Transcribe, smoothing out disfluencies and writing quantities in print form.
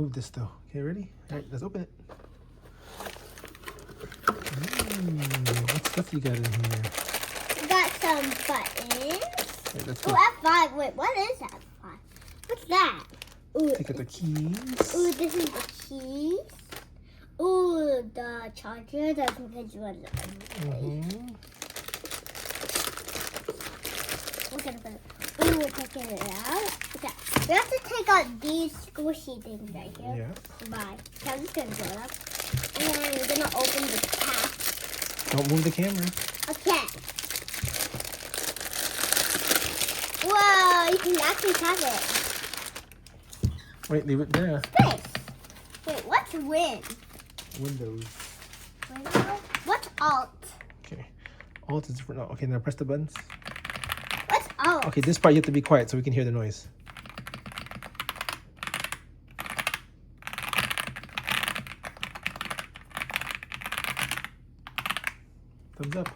move this though. Okay, ready? All right, let's open it. What stuff you got in here? We got some buttons. Right, let's go. Oh, F5. Wait, what is F5? What's that? Ooh, Take out the keys. ooh, this is the keys. Ooh, the charger. That's because you want to. We're gonna put it. Ooh, we're taking it out. Okay, we have to take out these squishy things right here. Yeah. Bye. Okay, I'm just gonna blow it up. And we're gonna open the cap. Don't move the camera. Okay. Whoa, you can actually have it. Wait, leave it there. Space. Wait, what's Win? Windows. Window? What's Alt? Okay. Alt is for no. Okay, now press the buttons. What's Alt? Okay, this part you have to be quiet so we can hear the noise. Thumbs up.